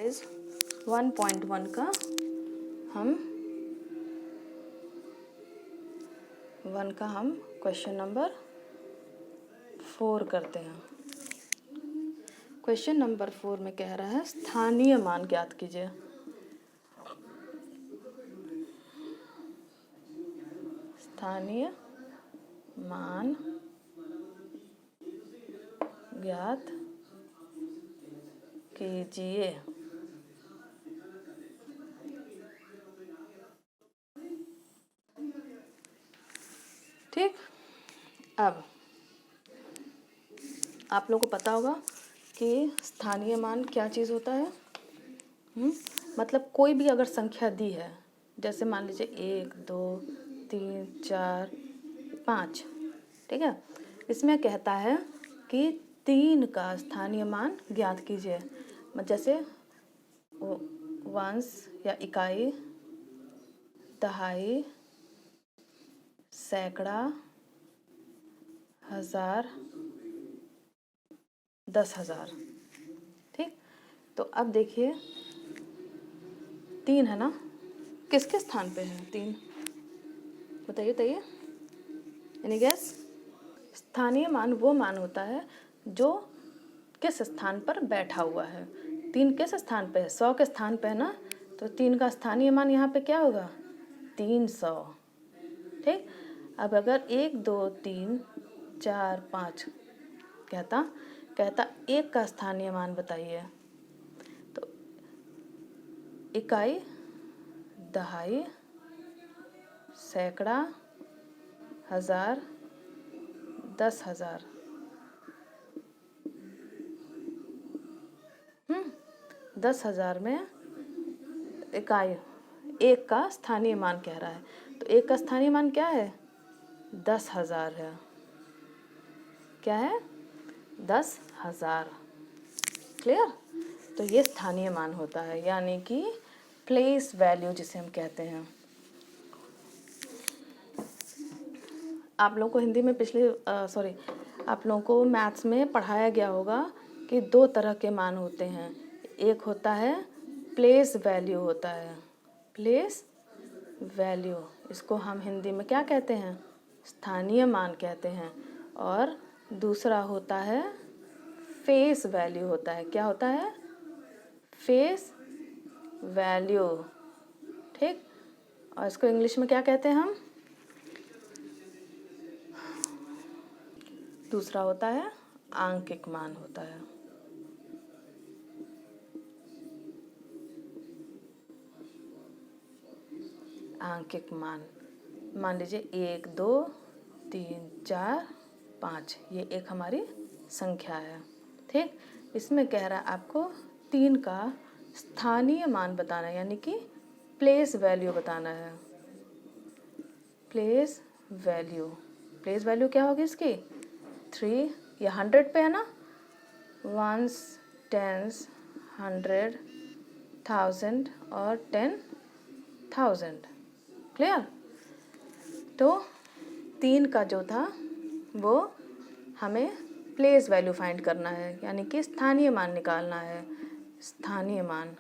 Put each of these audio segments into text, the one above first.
Exercise 1.1 का हम question number 4 करते हैं। क्वेश्चन नंबर 4 में कह रहा है स्थानीय मान ज्ञात कीजिए। स्थानीय मान ज्ञात कीजिए। ठीक, अब आप लोगों को पता होगा कि स्थानीय मान क्या चीज़ होता है। मतलब कोई भी अगर संख्या दी है, जैसे मान लीजिए 1 2 3 4 5, ठीक है, इसमें कहता है कि 3 का स्थानीय मान ज्ञात कीजिए। जैसे वंश या इकाई, दहाई, सैकड़ा, हजार, 10,000। ठीक, तो अब देखिए 3 है ना, किसके स्थान पे है 3? बताइए बताइए, एनी गैस? स्थानीय मान वो मान होता है जो किस स्थान पर बैठा हुआ है। 3 किस स्थान पे है? 100 के स्थान पे है ना, तो 3 का स्थानीय मान यहाँ पे क्या होगा? 300। ठीक, अब अगर 1 2 3 4 5 कहता 1 का स्थानीय मान बताइए, तो इकाई, दहाई, सैकड़ा, हजार, 10,000। 10,000 में इकाई 1 का स्थानीय मान कह रहा है, तो 1 का स्थानीय मान क्या है? 10,000 है। क्या है? 10,000। क्लियर? तो ये स्थानीय मान होता है, यानी कि प्लेस वैल्यू जिसे हम कहते हैं। आप लोगों को हिंदी में आप लोगों को मैथ्स में पढ़ाया गया होगा कि 2 तरह के मान होते हैं। एक होता है प्लेस वैल्यू होता है, प्लेस वैल्यू, इसको हम हिंदी में क्या कहते हैं? स्थानीय मान कहते हैं। और दूसरा होता है फेस वैल्यू होता है। क्या होता है? Face value. ठीक, और इसको इंग्लिश में क्या कहते हैं हम? दूसरा होता है आंकिक मान होता है। आंकिक मान लीजिए 1 2 3 4 5, ये एक हमारी संख्या है। ठीक, इसमें कह रहा है आपको 3 का स्थानीय मान बताना है, यानी कि प्लेस वैल्यू बताना है। प्लेस वैल्यू क्या होगी इसकी? 3, या 100 पे है ना, 1s 10s 100 1000 और 10,000। क्लियर? तो 3 का जो था वो हमें प्लेस वैल्यू फाइंड करना है, यानी कि स्थानीय मान निकालना है। स्थानीय मान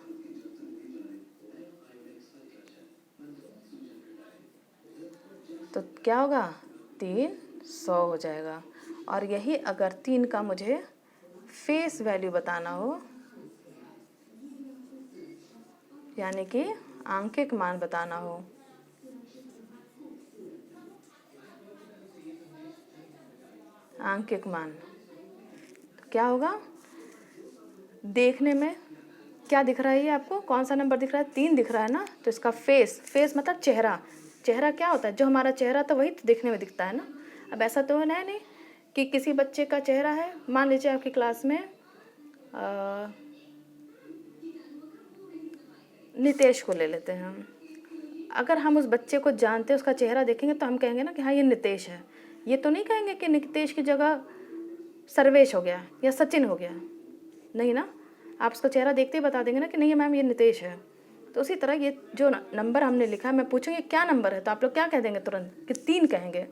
तो क्या होगा? 300 हो जाएगा। और यही अगर 3 का मुझे फेस वैल्यू बताना हो, यानी कि आंकिक मान बताना हो, आंकिक मान, तो क्या होगा? देखने में क्या दिख रहा है? ये आपको कौन सा नंबर दिख रहा है? 3 दिख रहा है ना, तो इसका फेस मतलब चेहरा क्या होता है? जो हमारा चेहरा तो वही तो देखने में दिखता है ना। अब ऐसा तो है नहीं कि किसी बच्चे का चेहरा है, मान लीजिए आपकी क्लास में नितेश को ले लेते हैं हम। अगर हम उस बच्चे को जानते हैं, उसका चेहरा देखेंगे तो हम कहेंगे ना कि हाँ ये नितेश है। ये तो नहीं कहेंगे कि नितेश की जगह सर्वेश हो गया या सचिन हो गया, नहीं ना। आप उसका चेहरा देखते ही बता देंगे ना कि नहीं मैम ये नितेश है। तो उसी तरह ये जो नंबर हमने लिखा है, मैं पूछूंगी क्या नंबर है, तो आप लोग क्या कह देंगे? तुरंत कि 3 कहेंगे।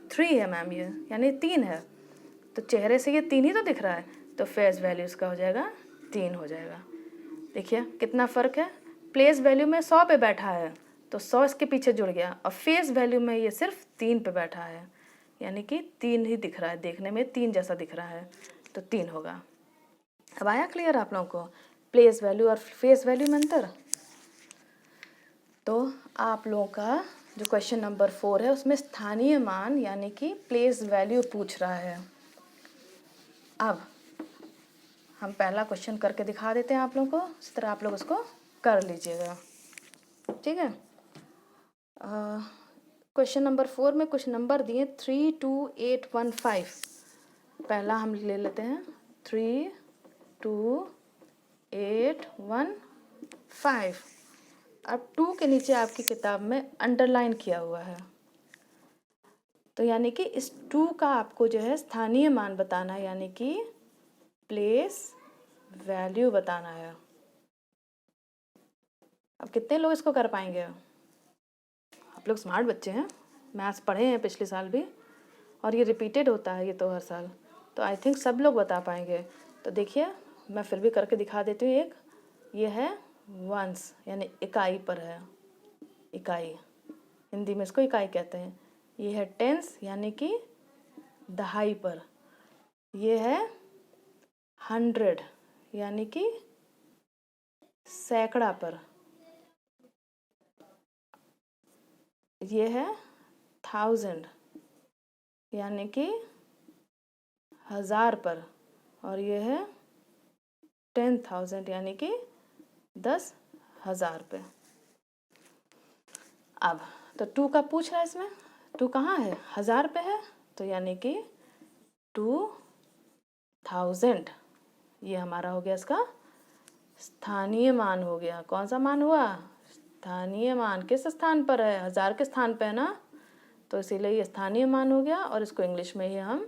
3 है मैम ये, यानी 3 है। तो चेहरे से ये 3 ही तो दिख रहा है, तो फेस वैल्यू इसका हो जाएगा 3 हो जाएगा। देखिए कितना फ़र्क है। प्लेस वैल्यू में 100 पे बैठा है तो 100 इसके पीछे जुड़ गया, और फेस वैल्यू में ये सिर्फ 3 पे बैठा है, यानी कि 3 ही दिख रहा है, देखने में 3 जैसा दिख रहा है, तो 3 होगा। अब आया क्लियर आप लोगों को प्लेस वैल्यू और फेस वैल्यू में अंतर? तो आप लोगों का जो क्वेश्चन नंबर 4 है उसमें स्थानीय मान यानी कि प्लेस वैल्यू पूछ रहा है। अब हम पहला क्वेश्चन करके दिखा देते हैं आप लोगों को, इस तरह आप लोग उसको कर लीजिएगा, ठीक है। क्वेश्चन नंबर 4 में कुछ नंबर दिए 32815। पहला हम ले लेते हैं 32815। अब 2 के नीचे आपकी किताब में अंडरलाइन किया हुआ है, तो यानी कि इस 2 का आपको जो है स्थानीय मान बताना है, यानी कि प्लेस वैल्यू बताना है। अब कितने लोग इसको कर पाएंगे? आप लोग स्मार्ट बच्चे हैं, मैथ्स पढ़े हैं पिछले साल भी, और ये रिपीटेड होता है ये तो हर साल, तो आई थिंक सब लोग बता पाएंगे। तो देखिए मैं फिर भी करके दिखा देती हूँ। एक ये है वंस, यानी इकाई पर है, इकाई, हिंदी में इसको इकाई कहते हैं। ये है टेंस, यानी कि दहाई पर। ये है 100, यानी कि सैकड़ा पर। ये है 1000, यानी कि 1000 पर। और ये है 10,000, यानी कि 10,000 पे। अब तो 2 का पूछ रहा है, इसमें 2 कहाँ है? 1000 पे है, तो यानी कि 2000 ये हमारा हो गया इसका स्थानीय मान हो गया। कौन सा मान हुआ? स्थानीय मान। किस स्थान पर है? 1000 के स्थान पे है ना, तो इसीलिए ये स्थानीय मान हो गया, और इसको इंग्लिश में ही हम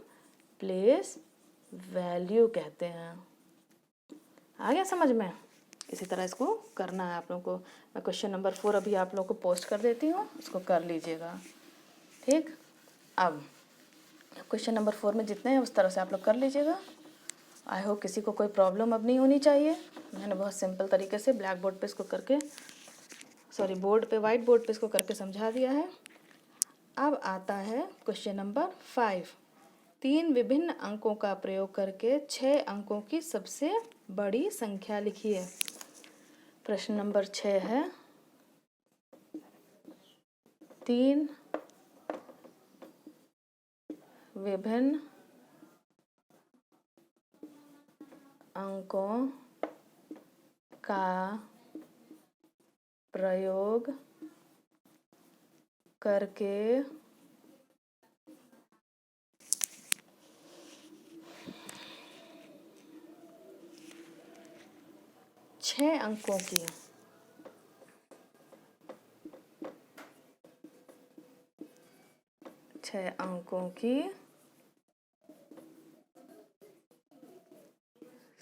प्लेस वैल्यू कहते हैं। आ गया समझ में? इसी तरह इसको करना है आप लोगों को। मैं क्वेश्चन नंबर 4 अभी आप लोगों को पोस्ट कर देती हूँ, इसको कर लीजिएगा, ठीक। अब क्वेश्चन नंबर 4 में जितने हैं उस तरह से आप लोग कर लीजिएगा। आई होप किसी को कोई प्रॉब्लम अब नहीं होनी चाहिए। मैंने बहुत सिंपल तरीके से ब्लैक बोर्ड पे इसको करके, सॉरी बोर्ड पे, वाइट बोर्ड पे इसको करके समझा दिया है। अब आता है क्वेश्चन नंबर 5। 3 विभिन्न अंकों का प्रयोग करके 6 अंकों की सबसे बड़ी संख्या लिखिए। प्रश्न नंबर 6 है 3 विभिन्न अंकों का प्रयोग करके 6 अंकों की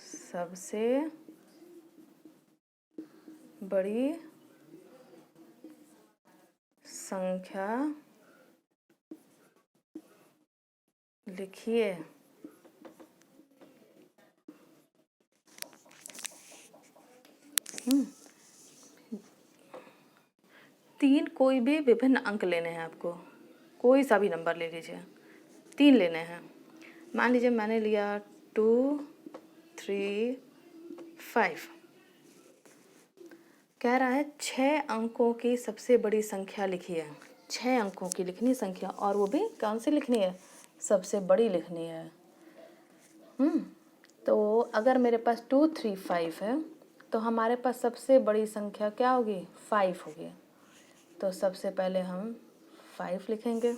सबसे बड़ी संख्या लिखिए। तीन कोई भी विभिन्न अंक लेने हैं आपको, कोई सा भी नंबर ले लीजिए, 3 लेने हैं। मान लीजिए मैंने लिया 2, 3, 5। कह रहा है 6 अंकों की सबसे बड़ी संख्या लिखिए। 6 अंकों की लिखनी संख्या, और वो भी कौन सी लिखनी है? सबसे बड़ी लिखनी है। तो अगर मेरे पास 2, 3, 5 है, तो हमारे पास सबसे बड़ी संख्या क्या होगी? 5 होगी। तो सबसे पहले हम 5 लिखेंगे।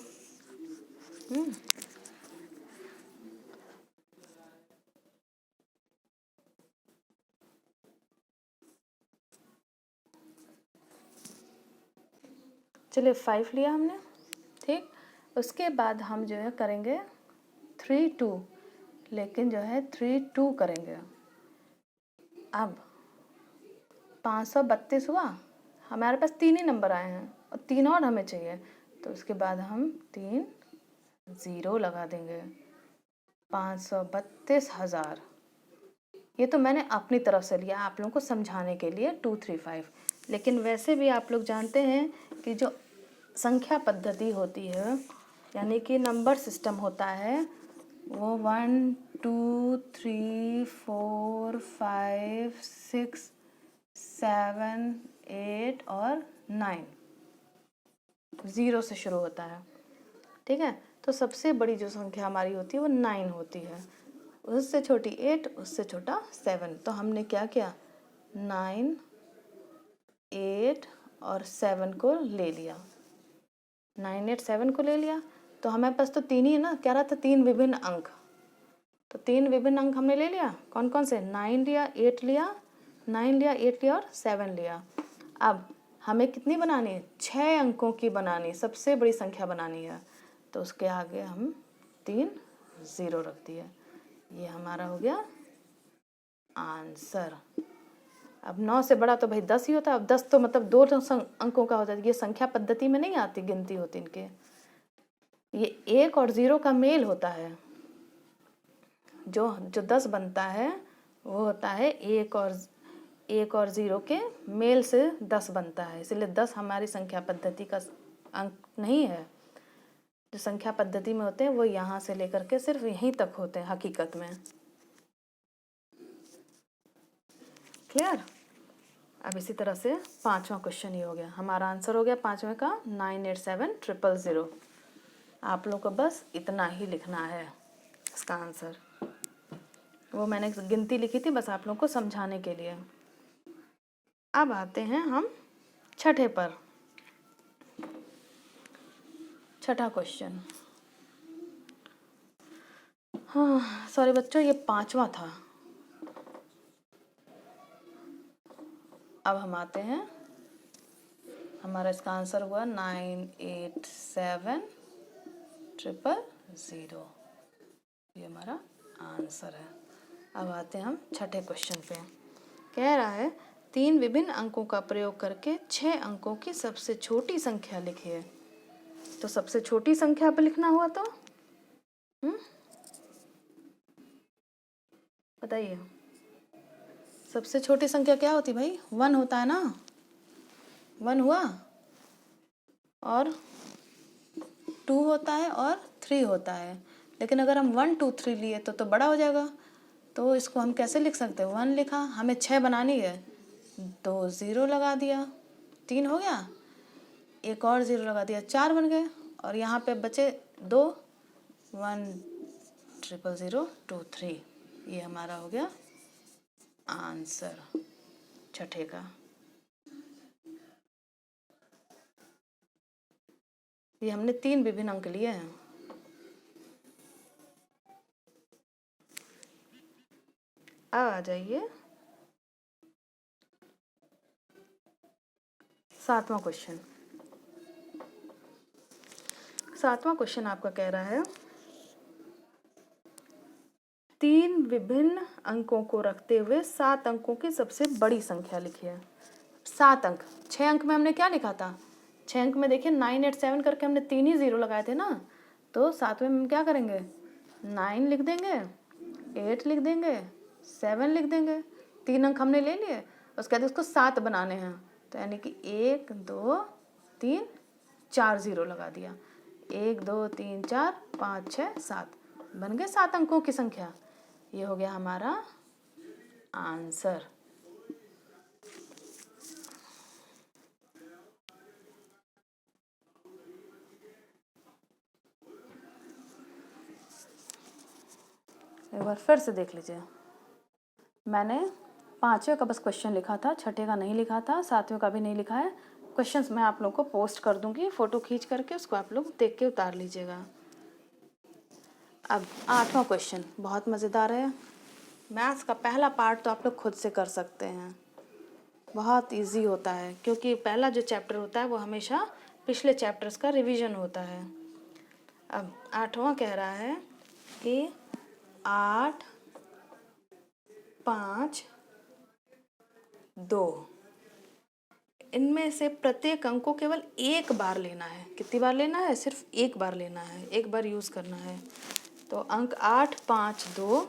चलिए 5 लिया हमने, ठीक। उसके बाद हम जो है करेंगे 3, 2, लेकिन जो है 3, 2 करेंगे। अब 532 हुआ, हमारे पास 3 ही नंबर आए हैं और 3 और हमें चाहिए, तो उसके बाद हम 3 0 लगा देंगे। 532,000 ये तो मैंने अपनी तरफ से लिया आप लोगों को समझाने के लिए 235, लेकिन वैसे भी आप लोग जानते हैं कि जो संख्या पद्धति होती है यानी कि नंबर सिस्टम होता है वो 1 2 3 4 5 6 7 8 और 9 0 से शुरू होता है, ठीक है। तो सबसे बड़ी जो संख्या हमारी होती है वो 9 होती है, उससे छोटी 8, उससे छोटा 7। तो हमने क्या किया 9 8 और 7 को ले लिया, 9 8 7 को ले लिया। तो हमारे पास तो तीन ही है ना, क्या रहा था 3 विभिन्न अंक, तो 3 विभिन्न अंक हमने ले लिया। कौन कौन से 9 लिया 8 लिया 9 लिया 8 लिया और 7 लिया। अब हमें कितनी बनानी है 6 अंकों की बनानी, सबसे बड़ी संख्या बनानी है, तो उसके आगे हम 3 0 रख दिए। ये हमारा हो गया आंसर। अब 9 से बड़ा तो भाई 10 ही होता है। अब 10 तो मतलब 2 अंकों का होता है, ये संख्या पद्धति में नहीं आती, गिनती होती इनके। ये 1 और 0 का मेल होता है, जो 10 बनता है वो होता है 1 और 0 के मेल से 10 बनता है, इसलिए 10 हमारी संख्या पद्धति का अंक नहीं है। जो संख्या पद्धति में होते हैं वो यहाँ से लेकर के सिर्फ यहीं तक होते हैं हकीकत में। क्लियर। अब इसी तरह से 5वां क्वेश्चन ये हो गया, हमारा आंसर हो गया 5वें का 987000। आप लोग को बस इतना ही लिखना है इसका आंसर, वो मैंने गिनती लिखी थी बस आप लोगों को समझाने के लिए। अब आते हैं हम छठे पर, छठा क्वेश्चन। हाँ सॉरी बच्चों, ये 5वां था। अब हम आते हैं, हमारा इसका आंसर हुआ 987000, ये हमारा आंसर है। अब आते हैं हम छठे क्वेश्चन पे। कह रहा है 3 विभिन्न अंकों का प्रयोग करके 6 अंकों की सबसे छोटी संख्या लिखिए। तो सबसे छोटी संख्या पे लिखना हुआ तो बताइए, सबसे छोटी संख्या क्या होती भाई 1 होता है ना, 1 हुआ और 2 होता है और 3 होता है। लेकिन अगर हम 1 2 3 लिए तो बड़ा हो जाएगा, तो इसको हम कैसे लिख सकते हैं 1 लिखा, हमें 6 बनानी है, 2 0 लगा दिया, 3 हो गया, एक और 0 लगा दिया, 4 बन गए, और यहाँ पे बचे 2, 10002 ये हमारा हो गया आंसर छठे का। ये हमने 3 विभिन्न अंक लिए हैं। अब आ जाइए 7वां क्वेश्चन। 7वां क्वेश्चन आपका कह रहा है 3 विभिन्न अंकों को रखते हुए 7 अंकों की सबसे बड़ी संख्या लिखिए। 7 अंक, 6 अंक में हमने क्या लिखा था, 6 अंक में देखिए 9 8 7 करके हमने 3 ही 0 लगाए थे ना, तो 7वें में हम क्या करेंगे 9 लिख देंगे, 8 लिख देंगे, 7 लिख देंगे, 3 अंक हमने ले लिए, उसके बाद उसको 7 बनाने हैं, तो यानी कि 1 2 3 4 0 लगा दिया, 1 2 3 4 5 6 7 बन गए 7 अंकों की संख्या। ये हो गया हमारा आंसर। एक बार फिर से देख लीजिए, मैंने 5वें का बस क्वेश्चन लिखा था, छठे का नहीं लिखा था, 7वें का भी नहीं लिखा है। क्वेश्चंस मैं आप लोगों को पोस्ट कर दूंगी, फ़ोटो खींच करके उसको आप लोग देख के उतार लीजिएगा। अब 8वां क्वेश्चन बहुत मज़ेदार है। मैथ्स का पहला पार्ट तो आप लोग खुद से कर सकते हैं, बहुत इजी होता है, क्योंकि पहला जो चैप्टर होता है वो हमेशा पिछले चैप्टर्स का रिवीजन होता है। अब 8वां कह रहा है कि 8 5 2 इनमें से प्रत्येक अंक को केवल एक बार लेना है। कितनी बार लेना है, सिर्फ एक बार लेना है, एक बार यूज़ करना है। तो अंक 8 5 2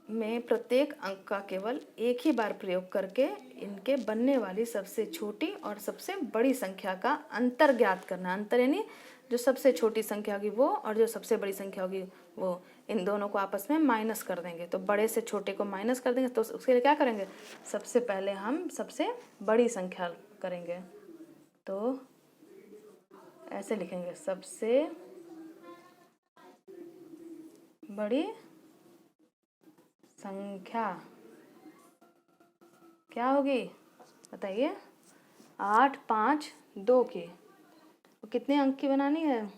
में प्रत्येक अंक का केवल एक ही बार प्रयोग करके इनके बनने वाली सबसे छोटी और सबसे बड़ी संख्या का अंतर ज्ञात करना। अंतर यानी जो सबसे छोटी संख्या होगी वो और जो सबसे बड़ी संख्या होगी वो, इन दोनों को आपस में माइनस कर देंगे। तो बड़े से छोटे को माइनस कर देंगे, तो उसके लिए क्या करेंगे, सबसे पहले हम सबसे बड़ी संख्या करेंगे। तो ऐसे लिखेंगे, सबसे बड़ी संख्या क्या होगी बताइए, 8, 5, 2 की। तो कितने अंक की बनानी है,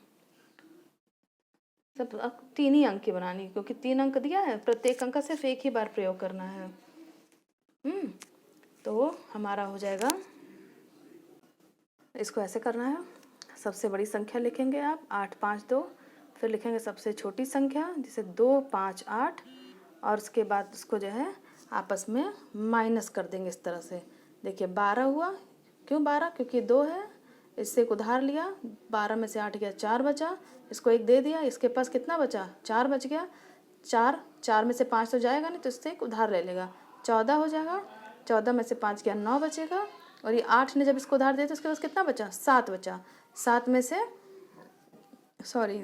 सब 3 ही अंक की बनानी है, क्योंकि 3 अंक दिया है, प्रत्येक अंक का सिर्फ एक ही बार प्रयोग करना है। तो हमारा हो जाएगा, इसको ऐसे करना है, सबसे बड़ी संख्या लिखेंगे आप 8, 5, 2, फिर लिखेंगे सबसे छोटी संख्या जैसे 2, 5, 8, और उसके बाद उसको जो है आपस में माइनस कर देंगे इस तरह से। देखिए 12 हुआ, क्यों 12, क्योंकि 2 है, इससे एक उधार लिया, 12 में से 8 गया, 4 बचा, इसको 1 दे दिया, इसके पास कितना बचा, 4 बच गया, 4 में से 5 तो जाएगा नहीं, तो इससे एक उधार ले लेगा, 14 हो जाएगा, 14 में से 5 गया, 9 बचेगा, और ये 8 ने जब इसको उधार दिया तो इसके पास कितना बचा, 7 बचा, 7 में से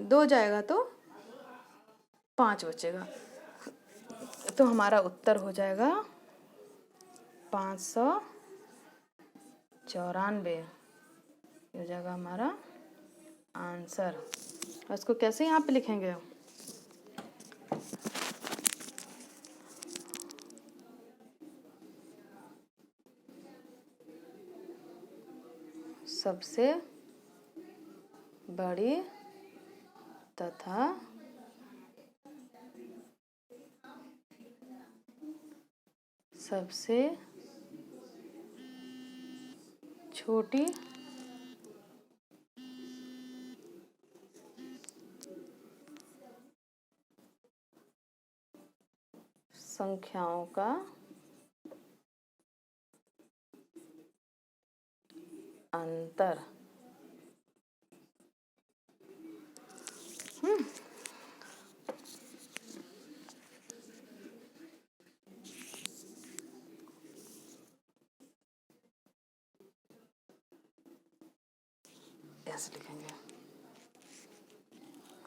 2 जाएगा तो 5 बचेगा। तो हमारा उत्तर हो जाएगा 594, हो जाएगा हमारा आंसर। और इसको कैसे यहाँ पे लिखेंगे, सबसे बड़ी तथा सबसे छोटी संख्याओं का अंतर। ऐसे लिखेंगे,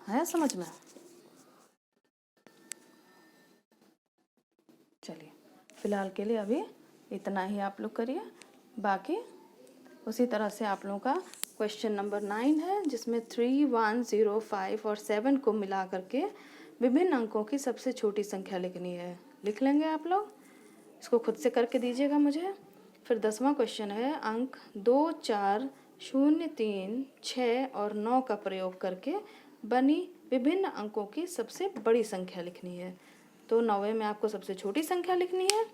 है समझ में। चलिए फिलहाल के लिए अभी इतना ही आप लोग करिए, बाकी उसी तरह से आप लोगों का क्वेश्चन नंबर 9 है, जिसमें 3, 1, 0, 5 और 7 को मिला करके विभिन्न अंकों की सबसे छोटी संख्या लिखनी है। लिख लेंगे आप लोग, इसको खुद से करके दीजिएगा मुझे। फिर 10वां क्वेश्चन है, अंक 2, 4, 0, 3, 6 और 9 का प्रयोग करके बनी विभिन्न अंकों की सबसे बड़ी संख्या लिखनी है। तो 9वें में आपको सबसे छोटी संख्या लिखनी है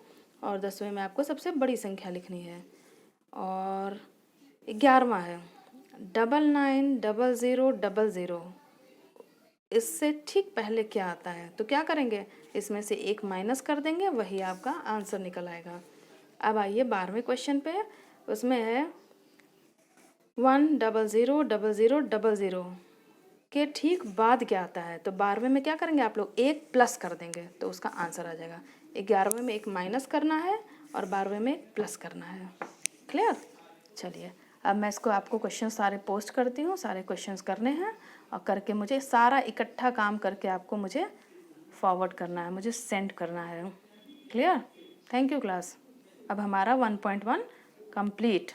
और 10वें में आपको सबसे बड़ी संख्या लिखनी है। और 11वां है 990000। इससे ठीक पहले क्या आता है, तो क्या करेंगे, इसमें से एक माइनस कर देंगे, वही आपका आंसर निकल आएगा। अब आइए 12वें क्वेश्चन पे, उसमें है 1000000 के ठीक बाद क्या आता है। तो 12वें में क्या करेंगे आप लोग, एक प्लस कर देंगे तो उसका आंसर आ जाएगा। 11वें में एक माइनस करना है और 12वें में एक प्लस करना है। क्लियर। चलिए अब मैं इसको आपको क्वेश्चन सारे पोस्ट करती हूँ, सारे क्वेश्चंस करने हैं और करके मुझे सारा इकट्ठा काम करके आपको मुझे फॉरवर्ड करना है, मुझे सेंड करना है। क्लियर। Thank you class. अब हमारा 1.1 कंप्लीट।